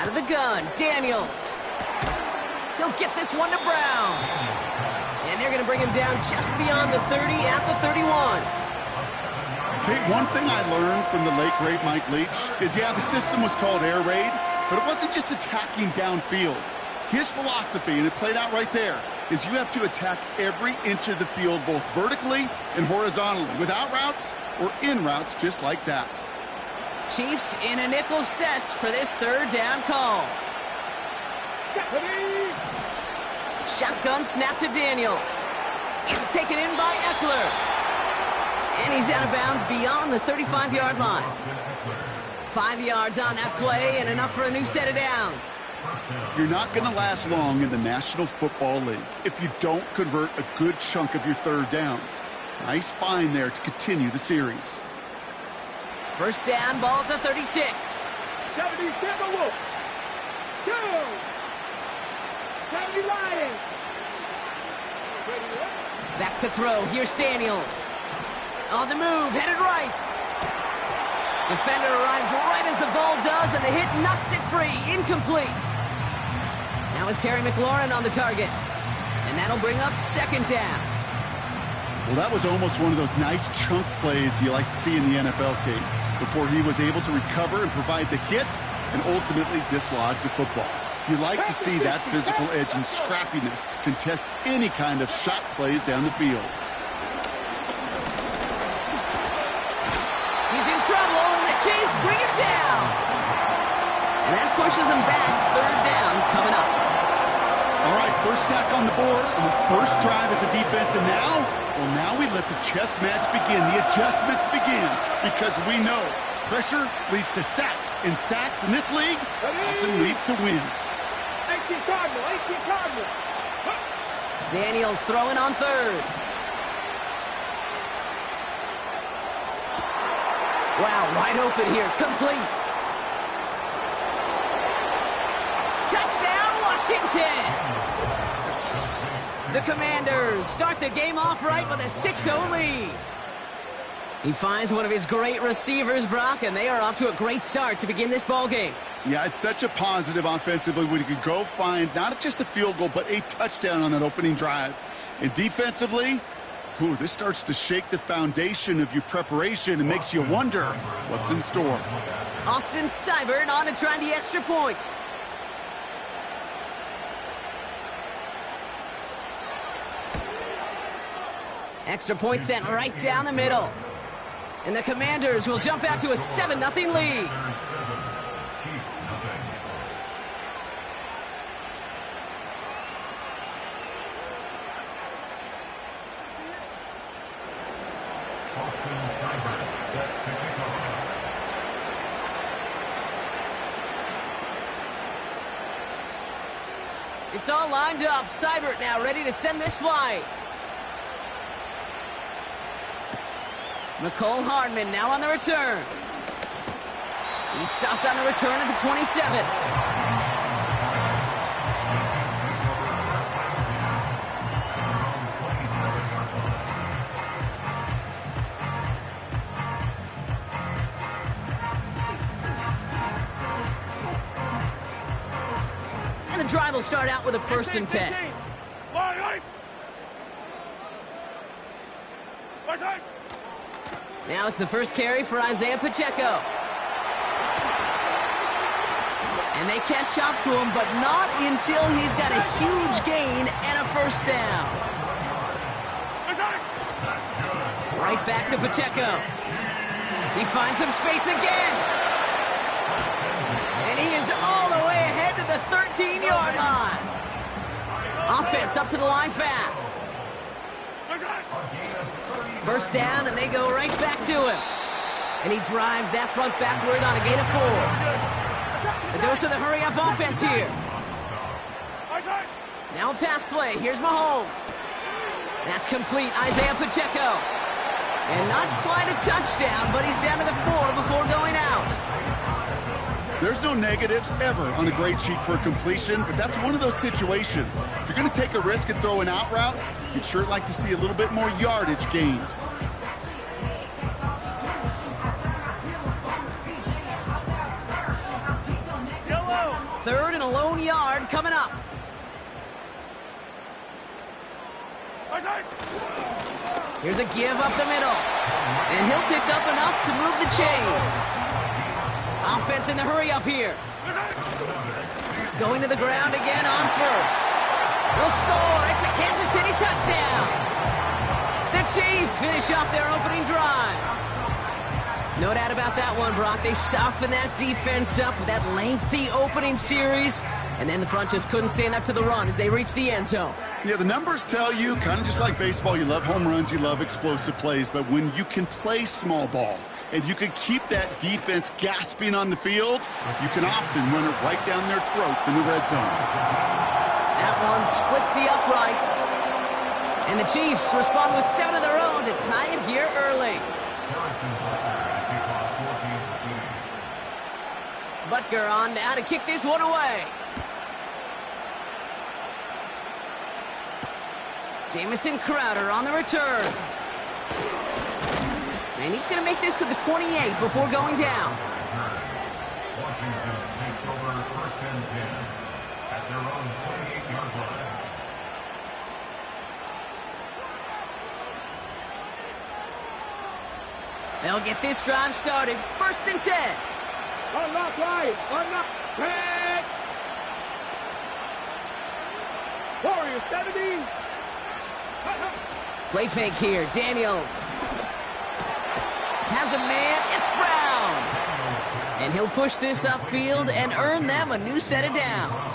Out of the gun, Daniels. He'll get this one to Brown. And they're going to bring him down just beyond the 30 at the 31. Okay, one thing I learned from the late, great Mike Leach is, yeah, the system was called air raid, but it wasn't just attacking downfield. His philosophy, and it played out right there, is you have to attack every inch of the field, both vertically and horizontally, with out routes or in routes just like that. Chiefs in a nickel set for this third down call. Shotgun snap to Daniels. It's taken in by Eckler. And he's out of bounds beyond the 35-yard line. 5 yards on that play and enough for a new set of downs. You're not going to last long in the National Football League if you don't convert a good chunk of your third downs. Nice find there to continue the series. First down, ball at the 36. 77 Wolf. 2. 70 Lions. Back to throw. Here's Daniels. On the move, headed right. Defender arrives right as the ball does, and the hit knocks it free. Incomplete. Now is Terry McLaurin on the target. And that'll bring up second down. Well, that was almost one of those nice chunk plays you like to see in the NFL, Kate, before he was able to recover and provide the hit and ultimately dislodge the football. You like to see that physical edge and scrappiness to contest any kind of shot plays down the field. He's in trouble, and the Chiefs bring him down. And that pushes him back. Third down coming up. All right, first sack on the board, and the first drive as a defense, and now we let the chess match begin, the adjustments begin, because we know pressure leads to sacks, and sacks in this league often leads to wins. 18 Cardinal, 18 Cardinal. Daniels throwing on third. Wow, wide open here, complete. Touchdown, Washington! The Commanders start the game off right with a 6-0 lead. He finds one of his great receivers, Brock, and they are off to a great start to begin this ball game. Yeah, it's such a positive offensively when you could go find not just a field goal, but a touchdown on that opening drive. And defensively, this starts to shake the foundation of your preparation and makes you wonder what's in store. Austin Seibert on to try the extra point. Extra point sent right down the middle. And the Commanders will jump out to a 7-0 lead. It's all lined up. Seibert now ready to send this flight. Mecole Hardman now on the return. He's stopped on the return at the 27. And the drive will start out with a 1st and 10. Now it's the first carry for Isaiah Pacheco. And they catch up to him, but not until he's got a huge gain and a first down. Right back to Pacheco. He finds some space again. And he is all the way ahead to the 13-yard line. Offense up to the line fast. First down, and they go right back to him. And he drives that front backward on a gain of 4. A dose of the hurry-up offense here. Now a pass play. Here's Mahomes. That's complete. Isaiah Pacheco. And not quite a touchdown, but he's down to the 4 before going out. There's no negatives ever on a grade sheet for a completion, but that's one of those situations. If you're going to take a risk and throw an out route, you'd sure like to see a little bit more yardage gained. 3rd and a lone yard coming up. Here's a give up the middle. And he'll pick up enough to move the chains. Offense in the hurry up here. Going to the ground again on first. Will score. It's a Kansas City touchdown. The Chiefs finish off their opening drive. No doubt about that one, Brock. They softened that defense up with that lengthy opening series, and then the front just couldn't stand up to the run as they reached the end zone. Yeah, the numbers tell you, kind of just like baseball, you love home runs, you love explosive plays, but when you can play small ball and you can keep that defense gasping on the field, you can often run it right down their throats in the red zone. That one splits the uprights. And the Chiefs respond with 7 of their own to tie it here early. Butker on now to kick this one away. Jamison Crowder on the return. And he's going to make this to the 28 before going down. Washington takes over 1st and 10 at their own 28-yard line. They'll get this drive started. 1st and 10. Unlock right. Unlock. Red. Warriors 70. Play fake here. Daniels has a man. It's Brown. And he'll push this upfield and earn them a new set of downs.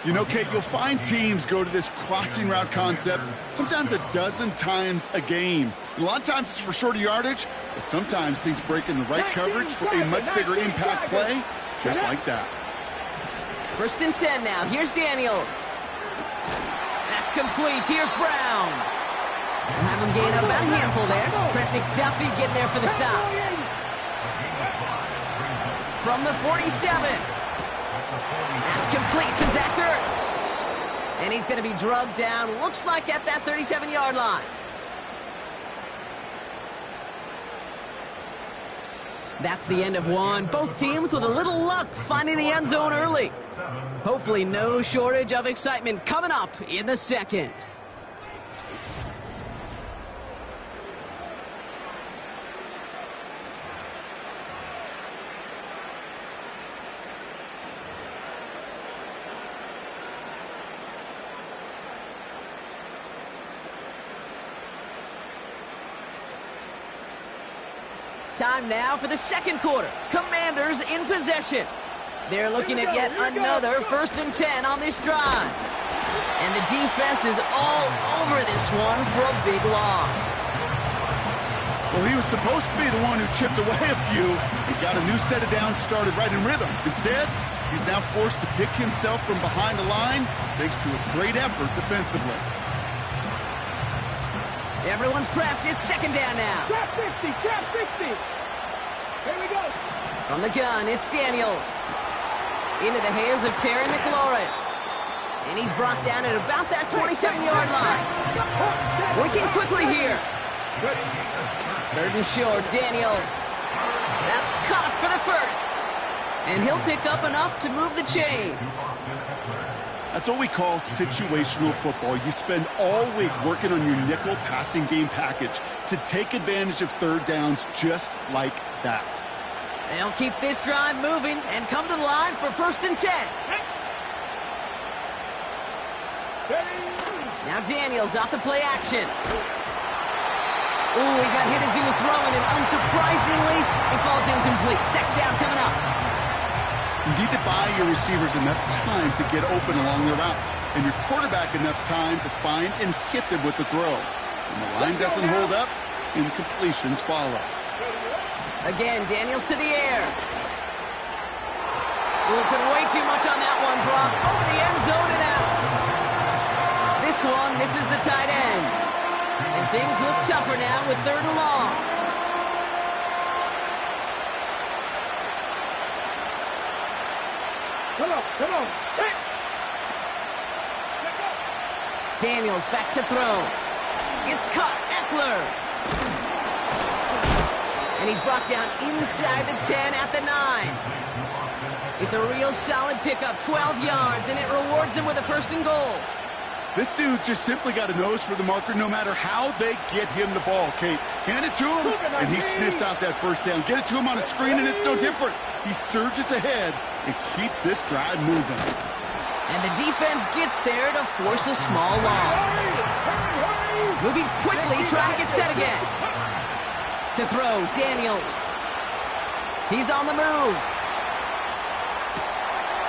You know, Kate, you'll find teams go to this crossing route concept sometimes a dozen times a game. And a lot of times it's for shorter yardage, but sometimes teams break in the right coverage for a much bigger impact play, just like that. 1st and 10 now. Here's Daniels. That's complete. Here's Brown. We'll have him gain up about a handful there. Trent McDuffie getting there for the stop. From the 47. That's complete to Zach Ertz. And he's going to be drugged down, looks like at that 37-yard line. That's the end of one. Both teams with a little luck finding the end zone early. Hopefully no shortage of excitement coming up in the second. Time now for the second quarter. Commanders in possession. They're looking at yet another 1st and 10 on this drive. And the defense is all over this one for a big loss. Well, he was supposed to be the one who chipped away a few. He got a new set of downs started right in rhythm. Instead, he's now forced to pick himself from behind the line thanks to a great effort defensively. Everyone's prepped. It's 2nd down now. Trap 60. Trap 60. Here we go. From the gun, it's Daniels. Into the hands of Terry McLaurin. And he's brought down at about that 27-yard line. Working quickly here. 3rd and short, Daniels. That's caught for the 1st. And he'll pick up enough to move the chains. That's what we call situational football. You spend all week working on your nickel passing game package to take advantage of 3rd downs just like that. They'll keep this drive moving and come to the line for 1st and 10. Now Daniels off the play action. Ooh, he got hit as he was throwing, and unsurprisingly, he falls incomplete. 2nd down coming up. You need to buy your receivers enough time to get open along their route, and your quarterback enough time to find and hit them with the throw. When the line doesn't hold up, incompletions follow. Again, Daniels to the air. Ooh, put way too much on that one, Brock. Over the end zone and out. This one misses the tight end. And things look tougher now with 3rd and long. Come on. Hey. Daniels back to throw. It's caught. Eckler. And he's brought down inside the 10 at the 9. It's a real solid pickup, 12 yards, and it rewards him with a 1st and goal. This dude just simply got a nose for the marker no matter how they get him the ball, Kate. Hand it to him, and he sniffs out that 1st down. Get it to him on a screen, and it's no different. He surges ahead and keeps this drive moving. And the defense gets there to force a small loss. Moving quickly, trying to get set again. To throw, Daniels. He's on the move.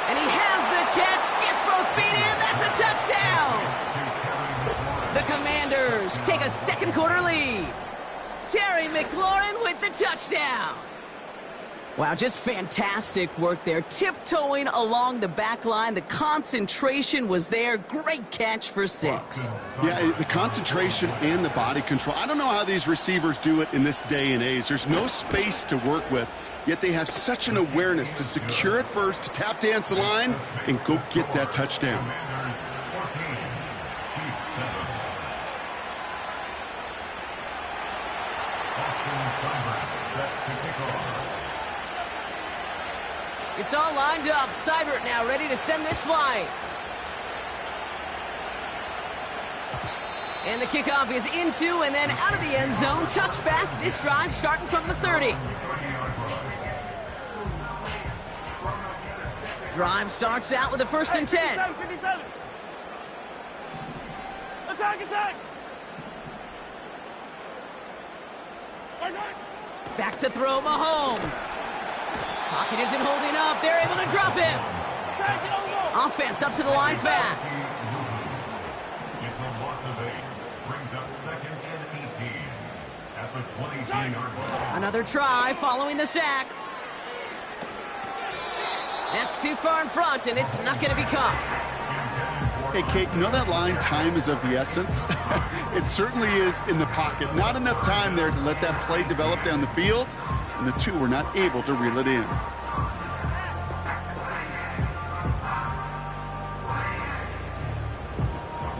And he has the catch, gets both feet in, that's a touchdown! The Commanders take a 2nd quarter lead. Terry McLaurin with the touchdown. Wow, just fantastic work there. Tiptoeing along the back line. The concentration was there. Great catch for 6. Yeah, the concentration and the body control. I don't know how these receivers do it in this day and age. There's no space to work with, yet they have such an awareness to secure it first, to tap dance the line, and go get that touchdown. It's all lined up. Seibert now ready to send this flight. And the kickoff is into and then out of the end zone. Touchback. This drive starting from the 30. Drive starts out with a 1st and 10. Attack! Back to throw, Mahomes. Pocket isn't holding up. They're able to drop him. Offense up to the line fast. It's a loss of 8. Brings up 2nd and 18 at the 22-yard line. Another try following the sack. That's too far in front, and it's not going to be caught. Hey, Kate, you know that line, time is of the essence? It certainly is in the pocket. Not enough time there to let that play develop down the field, and the two were not able to reel it in.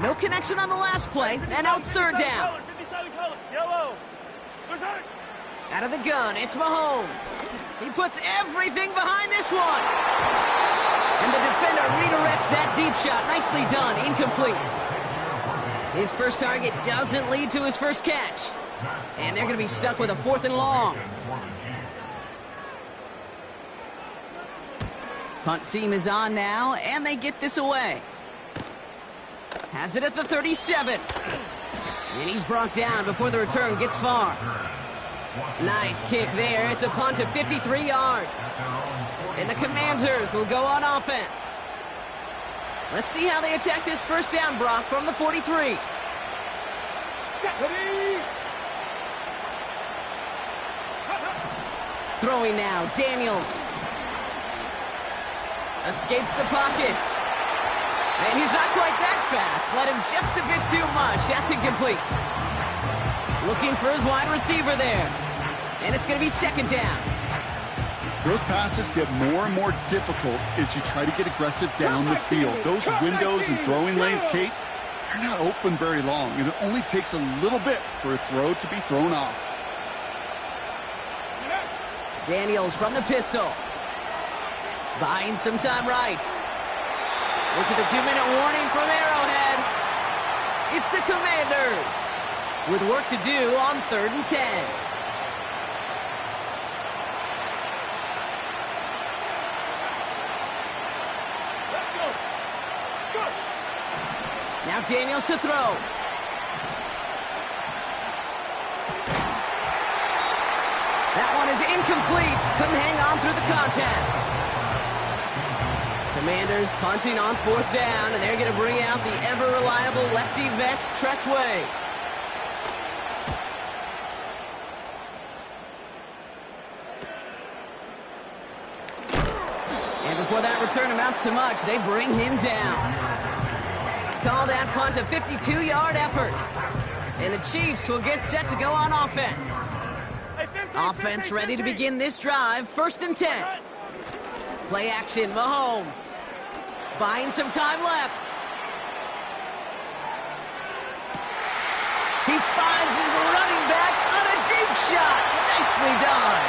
No connection on the last play, and now it's 3rd down. Out of the gun, it's Mahomes. He puts everything behind this one. And the defender redirects that deep shot. Nicely done, incomplete. His first target doesn't lead to his first catch. And they're going to be stuck with a 4th and long. Punt team is on now, and they get this away. Has it at the 37. And he's brought down before the return gets far. Nice kick there. It's a punt of 53 yards. And the Commanders will go on offense. Let's see how they attack this 1st down, Brock, from the 43. Throwing now, Daniels. Escapes the pocket. And he's not quite that fast. Let him just a bit too much. That's incomplete. Looking for his wide receiver there. And it's going to be 2nd down. Those passes get more and more difficult as you try to get aggressive down the field. Those windows and throwing lanes, Kate, they're not open very long. And it only takes a little bit for a throw to be thrown off. Daniels from the pistol. Buying some time right. Into the 2-minute warning from Arrowhead. It's the Commanders with work to do on 3rd and 10. Now Daniels to throw. That one is incomplete. Couldn't hang on through the contact. Commanders punting on 4th down, and they're going to bring out the ever-reliable lefty vets, Tressway. And before that return amounts to much, they bring him down. Call that punt a 52-yard effort. And the Chiefs will get set to go on offense. Offense ready to begin this drive. 1st and 10. Play action, Mahomes. Buying some time left. He finds his running back on a deep shot. Nicely done.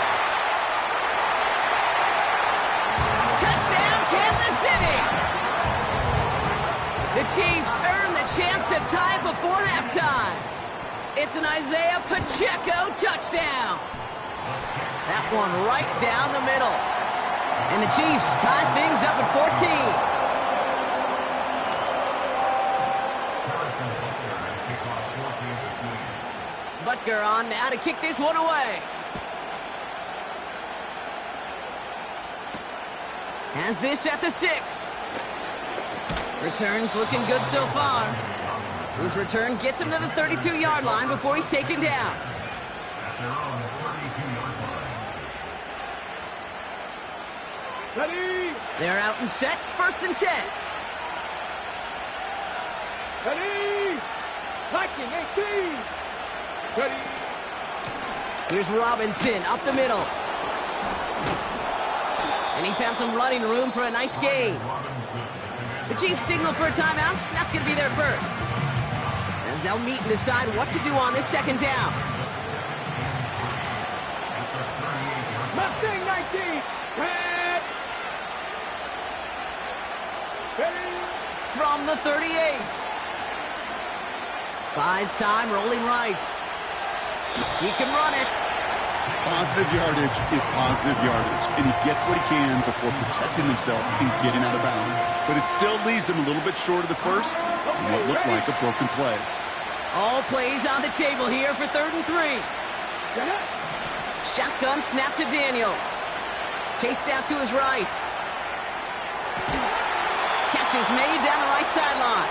Touchdown, Kansas City! The Chiefs earn the chance to tie it before halftime. It's an Isaiah Pacheco touchdown. That one right down the middle. And the Chiefs tie things up at 14. Butker on now to kick this one away. Has this at the 6. Returns looking good so far. His return gets him to the 32-yard line before he's taken down. Ready. They're out and set, 1st and 10. Ready. Liking 18. Ready. Here's Robinson up the middle. And he found some running room for a nice gain. The Chiefs signal for a timeout. That's going to be their first. As they'll meet and decide what to do on this 2nd down. Mustang 19. Red. Ready. From the 38. Buys time, rolling right. He can run it. Positive yardage is positive yardage, and he gets what he can before protecting himself and getting out of bounds. But it still leaves him a little bit short of the first and what looked like a broken play. All plays on the table here for 3rd and 3. Shotgun snap to Daniels. Chased out to his right. Catch is made down the right sideline.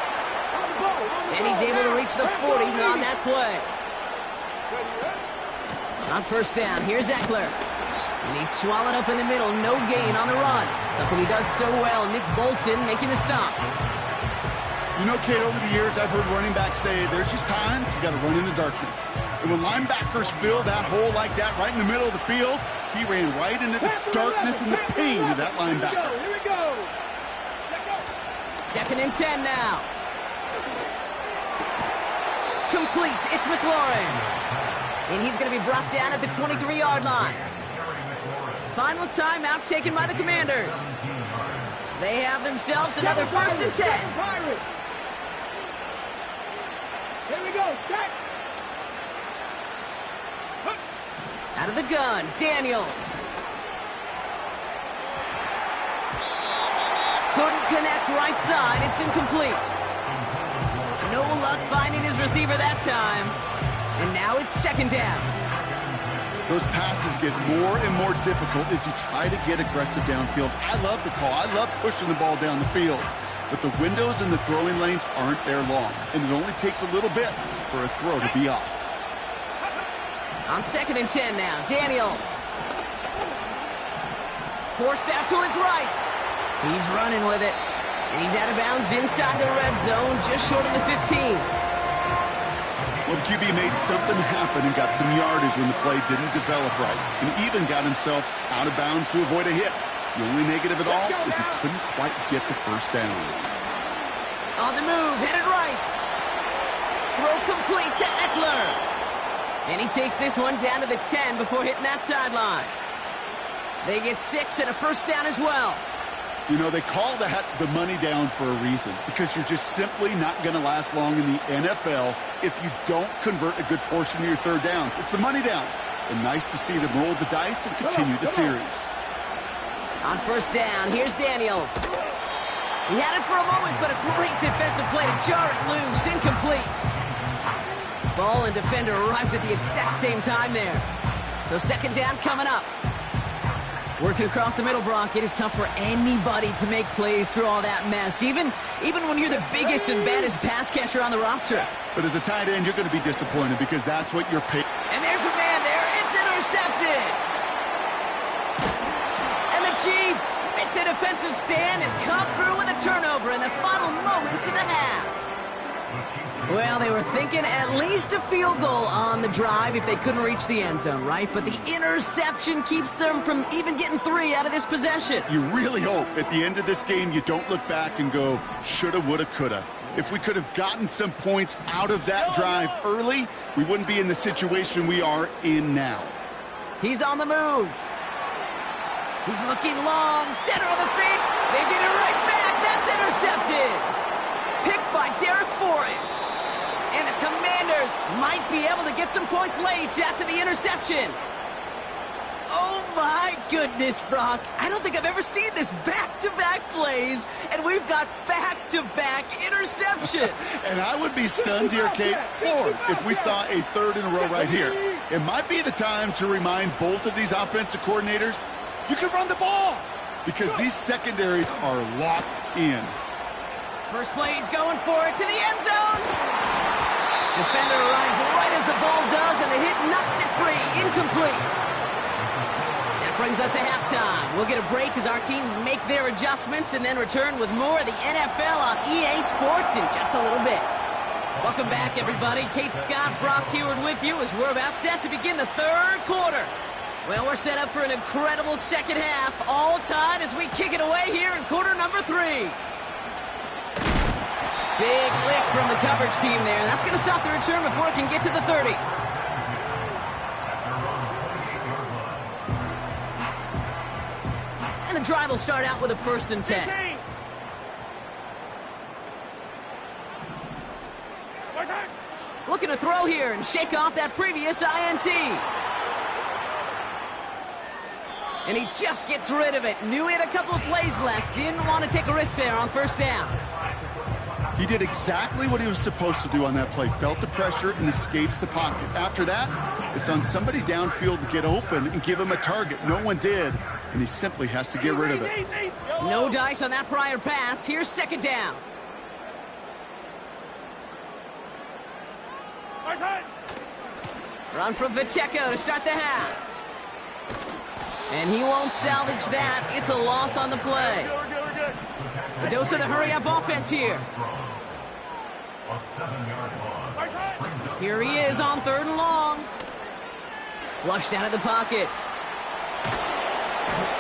And he's able to reach the 40 on that play. On 1st down, here's Eckler. And he's swallowed up in the middle, no gain on the run. Something he does so well, Nick Bolton making the stop. You know, Kate, over the years, I've heard running backs say there's just times you got to run in the darkness. And when linebackers fill that hole like that right in the middle of the field, he ran right into the darkness and the pain of that linebacker. Here we go. 2nd and 10 now. Complete, it's McLaurin. And he's going to be brought down at the 23-yard line. Final timeout taken by the Commanders. They have themselves another 1st and 10. Here we go. Check. Out of the gun, Daniels. Couldn't connect right side. It's incomplete. No luck finding his receiver that time. And now it's 2nd down. Those passes get more and more difficult as you try to get aggressive downfield. I love the call. I love pushing the ball down the field. But the windows in the throwing lanes aren't there long. And it only takes a little bit for a throw to be off. On 2nd and 10 now, Daniels. Forced out to his right. He's running with it. And he's out of bounds inside the red zone, just short of the 15. Well, the QB made something happen and got some yardage when the play didn't develop right, and even got himself out of bounds to avoid a hit. The only negative at all is he couldn't quite get the 1st down. On the move, headed right. Throw complete to Eckler. And he takes this one down to the 10 before hitting that sideline. They get 6 and a 1st down as well. You know, they call that the money down for a reason, because you're just simply not going to last long in the NFL if you don't convert a good portion of your 3rd downs. It's the money down. And nice to see them roll the dice and continue the series. On 1st down, here's Daniels. He had it for a moment, but a great defensive play to jar it loose. Incomplete. Ball and defender arrived at the exact same time there. So 2nd down coming up. Working across the middle, Brock, it is tough for anybody to make plays through all that mess, even when you're the biggest and baddest pass catcher on the roster. But as a tight end, you're going to be disappointed because that's what you're paid. And there's a man there. It's intercepted. And the Chiefs make the defensive stand and come through with a turnover in the final moments of the half. Well, they were thinking at least a field goal on the drive if they couldn't reach the end zone, right? But the interception keeps them from even getting 3 out of this possession. You really hope at the end of this game you don't look back and go, shoulda, woulda, coulda. If we could have gotten some points out of that drive early, we wouldn't be in the situation we are in now. He's on the move. He's looking long, center of the feet. They get it right back. That's intercepted. Picked by Derek Forrest. And the Commanders might be able to get some points late after the interception. Oh my goodness, Brock. I don't think I've ever seen this back-to-back plays, and we've got back-to-back interceptions. And I would be stunned here, Kate, floored if we saw a third in a row right here. It might be the time to remind both of these offensive coordinators, you can run the ball, because these secondaries are locked in. First play, he's going for it to the end zone. Defender arrives right as the ball does, and the hit knocks it free. Incomplete. That brings us to halftime. We'll get a break as our teams make their adjustments and then return with more of the NFL on EA Sports in just a little bit. Welcome back, everybody. Kate Scott, Brock Huard with you as we're about set to begin the third quarter. Well, we're set up for an incredible second half, all tied as we kick it away here in quarter number 3. Big lick from the coverage team there. That's going to stop the return before it can get to the 30. And the drive will start out with a 1st and 10. Looking to throw here and shake off that previous INT. And he just gets rid of it. Knew he had a couple of plays left. Didn't want to take a risk there on 1st down. He did exactly what he was supposed to do on that play. Felt the pressure and escapes the pocket. After that, it's on somebody downfield to get open and give him a target. No one did, and he simply has to get rid of it. No dice on that prior pass. Here's 2nd down. Run from Pacheco to start the half. And he won't salvage that. It's a loss on the play. A dose of the hurry-up offense here. Here he is on 3rd and long. Flushed out of the pocket.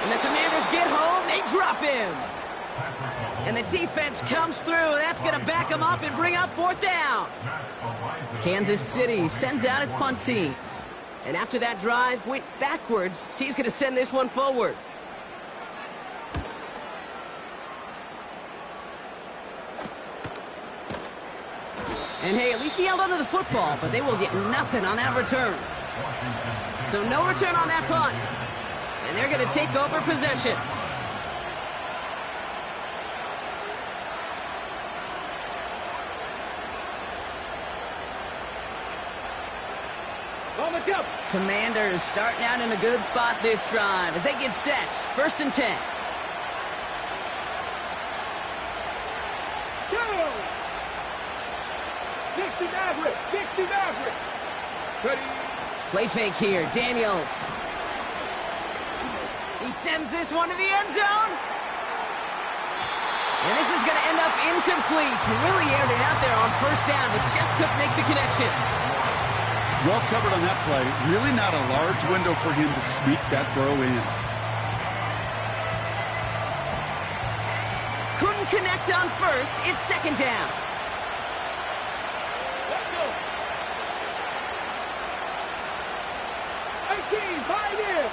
And the Commanders get home. They drop him. And the defense comes through. That's going to back him up and bring up 4th down. Kansas City sends out its punt team. And after that drive went backwards, he's going to send this one forward. And hey, at least he held onto the football, but they will get nothing on that return. So no return on that punt. And they're going to take over possession. Commanders starting out in a good spot this drive as they get set. 1st and 10. Play fake here. Daniels. He sends this one to the end zone. And this is going to end up incomplete. He really aired it out there on 1st down, but just couldn't make the connection. Well covered on that play. Really not a large window for him to sneak that throw in. Couldn't connect on 1st. It's 2nd down. Let's go. 18, 5 in.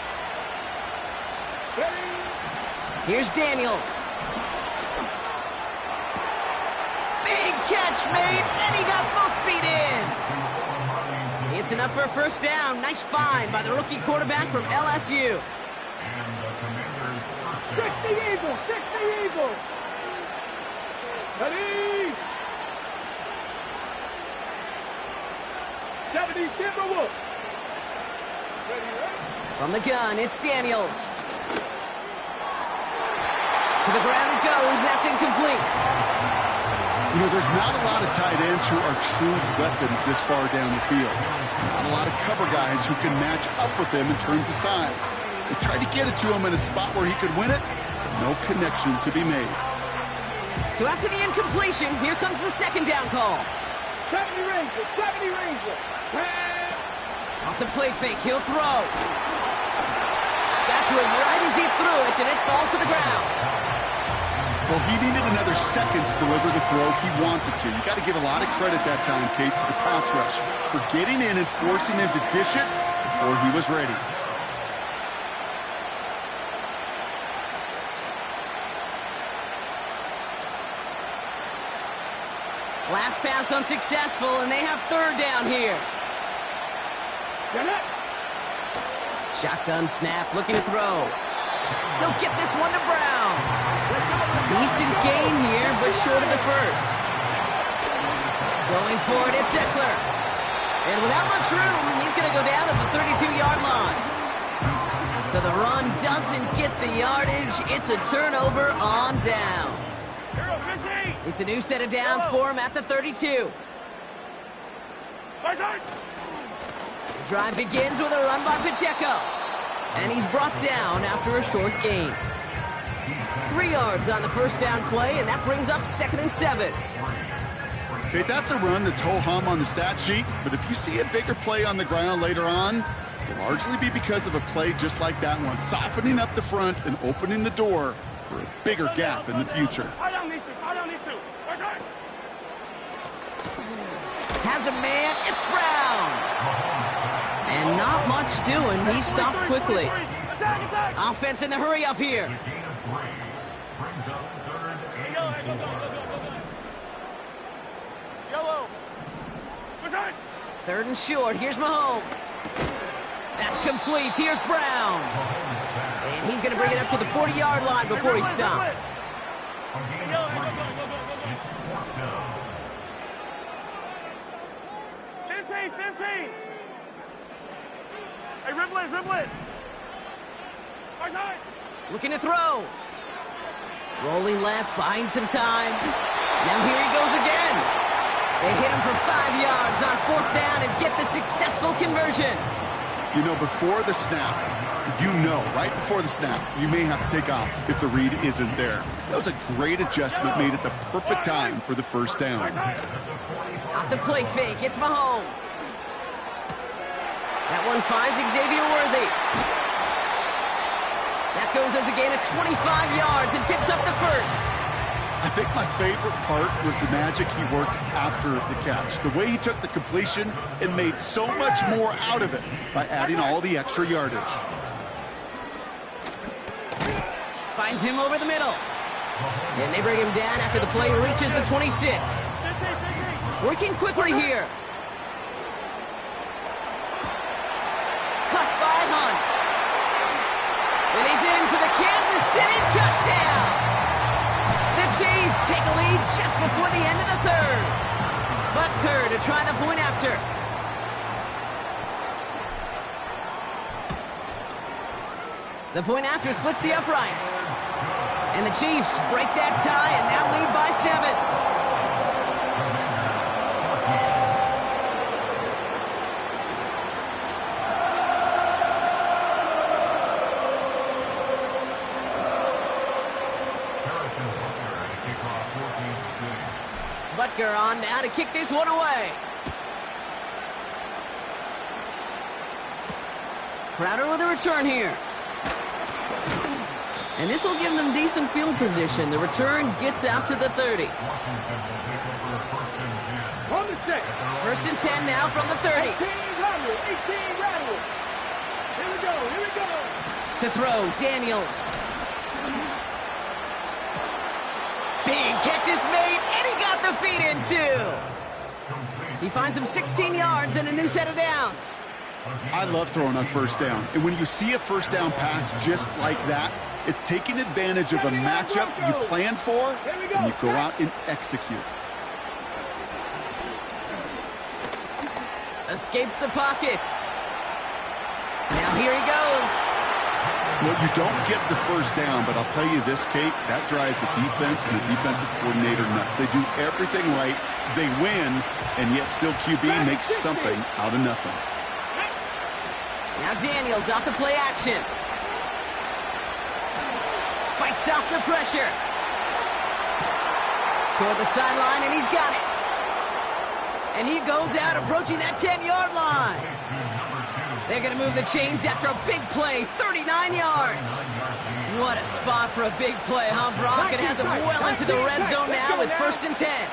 Ready? Here's Daniels. Big catch made, and he got both feet in. It's enough for a 1st down. Nice find by the rookie quarterback from LSU. 60 Eagles, 60 Eagles. Ready? 70 Timberwolves. Ready? From the gun, it's Daniels. To the ground it goes. That's incomplete. You know, there's not a lot of tight ends who are true weapons this far down the field. Not a lot of cover guys who can match up with them in terms of size. They tried to get it to him in a spot where he could win it, but no connection to be made. So after the incompletion, here comes the 2nd down call. 70 Rangers, 70 Rangers. Off the play fake, he'll throw. Got to him right as he threw it, and it falls to the ground. Well, he needed another second to deliver the throw he wanted to. You got to give a lot of credit that time, Kate, to the pass rush for getting in and forcing him to dish it before he was ready. pass unsuccessful, and they have third down here. Get it. Shotgun snap, looking to throw. He'll get this one to Brown. Decent gain here, but short of the first. Going for it, it's Eckler. And without much room, he's going to go down at the 32-yard line. So the run doesn't get the yardage. It's a turnover on downs. It's a new set of downs for him at the 32. The drive begins with a run by Pacheco. And he's brought down after a short gain. 3 yards on the first down play, and that brings up 2nd and 7. Okay, that's a run that's ho-hum on the stat sheet, but if you see a bigger play on the ground later on, it'll largely be because of a play just like that one, softening up the front and opening the door for a bigger gap in the future. Has a man, it's Brown. And not much doing, he stopped quickly. Offense in the hurry up here. Third and short, here's Mahomes. That's complete, here's Brown. And he's gonna bring it up to the 40-yard line before he stops. Hey, Riblet. Looking to throw. Rolling left, buying some time. Now here he goes again. They hit him for 5 yards on 4th down and get the successful conversion. You know, before the snap, right before the snap, you may have to take off if the read isn't there. That was a great adjustment made at the perfect time for the first down. Off the play fake, it's Mahomes. That one finds Xavier Worthy. That goes as a gain of 25 yards and picks up the first. I think my favorite part was the magic he worked after the catch. The way he took the completion and made so much more out of it by adding all the extra yardage. Finds him over the middle. And they bring him down after the play reaches the 26. Working quickly here. Cut by Hunt. And he's in for the Kansas City touchdown. The Chiefs take a lead just before the end of the third. Butker to try the point after. The point after splits the uprights. And the Chiefs break that tie and now lead by 7. Butker on now to kick this one away. Crowder with a return here. And this will give them decent field position. The return gets out to the 30. First and 10 now from the 30. 18 rattle. Here we go. To throw, Daniels. Big catch is made, and he got the feet in too. He finds him 16 yards and a new set of downs. I love throwing on first down. And when you see a first down pass just like that, it's taking advantage of a matchup you plan for, and you go out and execute. Escapes the pocket. Now here he goes. Well, you don't get the first down, but I'll tell you this, Kate, that drives the defense and the defensive coordinator nuts. They do everything right. They win, and yet still QB makes something out of nothing. Now Daniels off the play action. Fights off the pressure. Toward the sideline, and he's got it. And he goes out approaching that 10-yard line. They're going to move the chains after a big play, 39 yards. What a spot for a big play, huh, Brock? It has him well into the red zone now with 1st and 10.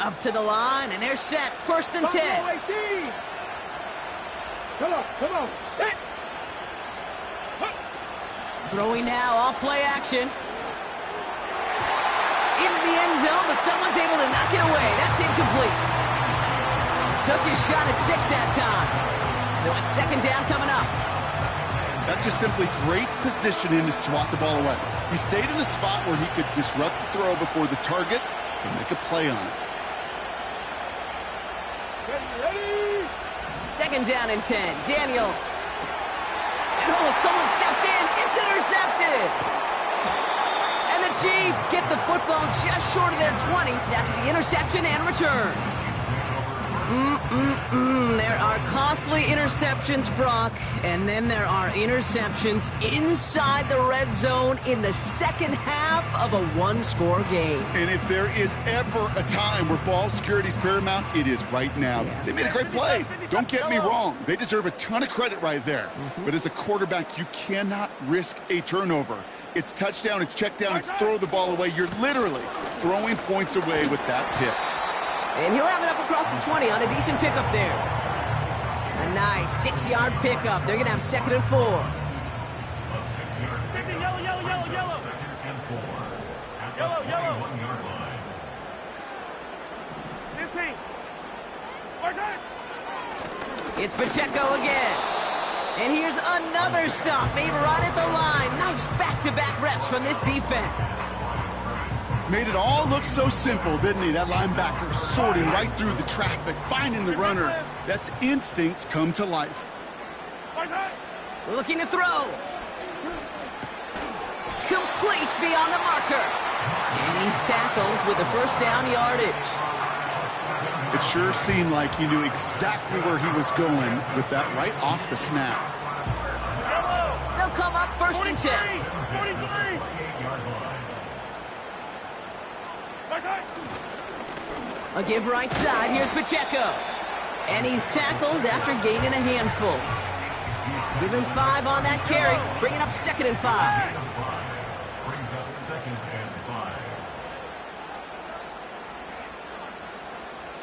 Up to the line, and they're set. 1st and 10. Come on. Set. Throwing now, off-play action. Into the end zone, but someone's able to knock it away. That's incomplete. Took his shot at 6 that time. So it's 2nd down coming up. That's just simply great positioning to swat the ball away. He stayed in a spot where he could disrupt the throw before the target and make a play on it. Ready. 2nd down and 10. Daniels. And someone stepped in. It's intercepted. And the Chiefs get the football just short of their 20 after the interception and return. There are costly interceptions, Brock, and then there are interceptions inside the red zone in the second half of a one-score game. And if there is ever a time where ball security is paramount, it is right now. Yeah. They made a great play. Don't get me wrong. They deserve a ton of credit right there. But as a quarterback, you cannot risk a turnover. It's touchdown, it's check down, it's throw the ball away. You're literally throwing points away with that pick. And he'll have it up across the 20 on a decent pickup there. A nice 6-yard pickup. They're going to have 2nd and 4. A 6-yard pickup. Yellow. 2nd and 4. At the Yellow. 21-yard line. 15. Where's that? It's Pacheco again. And here's another stop made right at the line. Nice back-to-back reps from this defense. Made it all look so simple, didn't he? That linebacker sorting right through the traffic, finding the runner. That's instincts come to life. Where's that? Looking to throw. Complete beyond the marker. And he's tackled with the 1st down yardage. It sure seemed like he knew exactly where he was going with that right off the snap. They'll come up 1st and 10. 43. A give right side. Here's Pacheco. And he's tackled after gaining a handful. Give him 5 on that carry. Bringing up 2nd and 5. Brings up 2nd and 5.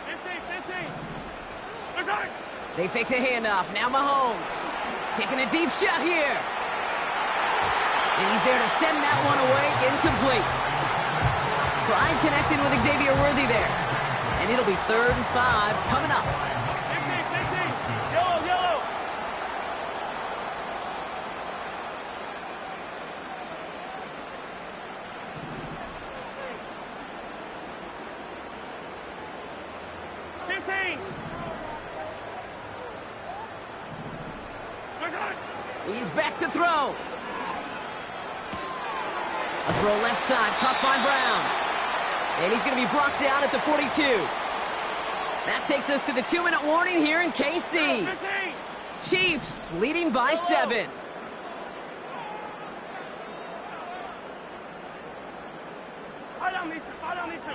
15. Where's that? They fake the handoff. Now Mahomes. Taking a deep shot here. And he's there to send that one away. Incomplete. Try connecting with Xavier Worthy there. And it'll be 3rd and 5 coming up. 15. Yellow. He's back to throw. A throw left side, caught by Brown. And he's going to be brought down at the 42. That takes us to the 2-minute warning here in KC. 15. Chiefs leading by 7. Fight on these two.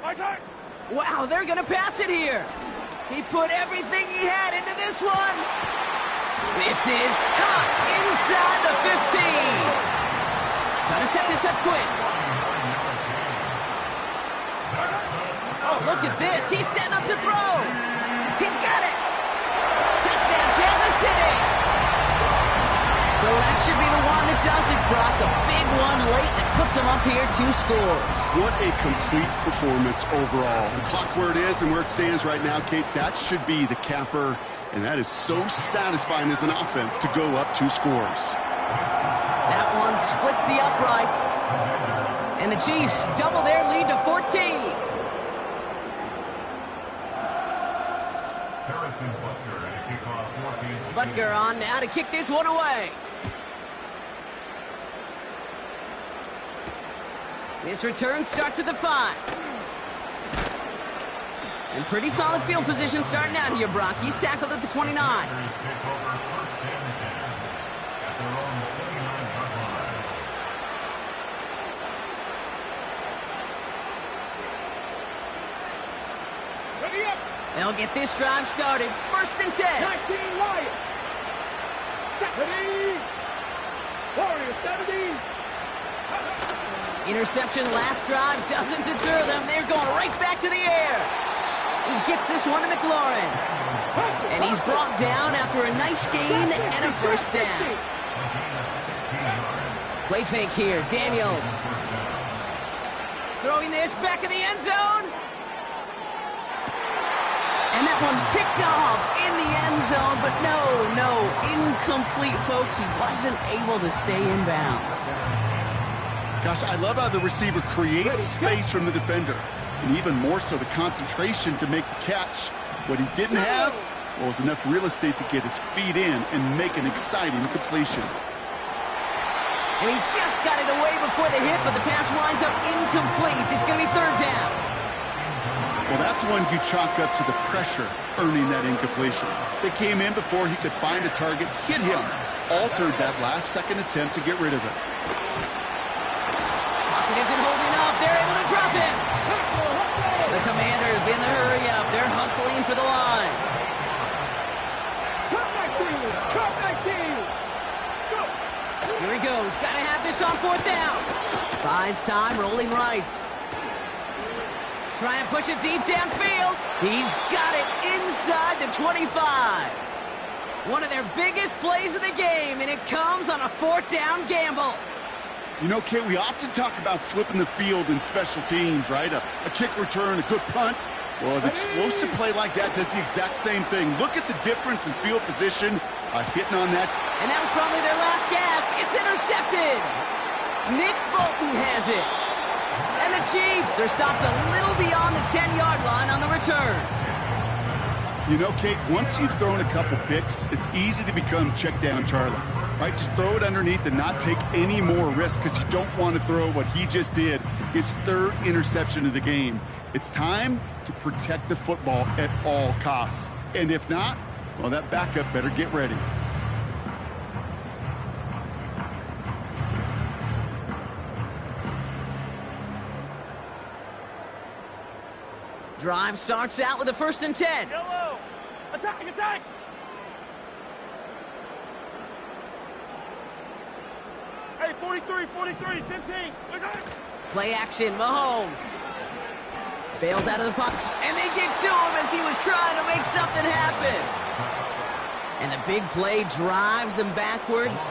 Where's that? Wow, they're going to pass it here. He put everything he had into this one. This is caught inside the 15. Trying to set this up quick. Oh, look at this. He's setting up to throw. He's got it. Touchdown, Kansas City. So that should be the one that does it, Brock. A big one late that puts him up here 2 scores. What a complete performance overall. The clock where it is and where it stands right now, Kate, that should be the capper. And that is so satisfying as an offense to go up 2 scores. That one splits the uprights. And the Chiefs double their lead to 14. Harrison Butker at a kickoff for Kansas City. Butker on now to kick this one away. This return starts at the 5. And pretty solid field position starting out here, Brock. He's tackled at the 29. Take over 1st and 10 at their own 29-yard line. Ready up. They'll get this drive started. 1st and 10. 19 Lions. Ready. Warriors 70. Interception last drive doesn't deter them. They're going right back to the air. He gets this one to McLaurin. And he's brought down after a nice gain and a first down. Play fake here. Daniels. Throwing this back in the end zone. And that one's picked off in the end zone, but no, incomplete, folks. He wasn't able to stay in bounds. Gosh, I love how the receiver creates space from the defender, and even more so the concentration to make the catch. What he didn't have was enough real estate to get his feet in and make an exciting completion. And he just got it away before the hit, but the pass winds up incomplete. It's going to be third down. Well, that's one you chalk up to the pressure earning that incompletion. They came in before he could find a target, hit him, altered that last-second attempt to get rid of it. Pocket isn't holding up. They're able to drop him. The Commanders in the hurry-up. They're hustling for the line. Here he goes. Got to have this on fourth down. Buys time, rolling right. Try and push it deep downfield. He's got it inside the 25. One of their biggest plays of the game, and it comes on a fourth down gamble. You know, Kate, we often talk about flipping the field in special teams, right? A kick return, a good punt. Well, an explosive play like that does the exact same thing. Look at the difference in field position hitting on that. And that was probably their last gasp. It's intercepted. Nick Bolton has it. And the Chiefs are stopped a little beyond the 10-yard line on the return. You know, Kate, once you've thrown a couple picks, it's easy to become check down Charlie, right? Just throw it underneath and not take any more risk because you don't want to throw what he just did, his third interception of the game. It's time to protect the football at all costs. And if not, well, that backup better get ready. Drive starts out with a 1st and 10. Yellow! Attack, attack! Hey, 43, 15. Play action, Mahomes. Bails out of the pocket, and they get to him as he was trying to make something happen. And the big play drives them backwards.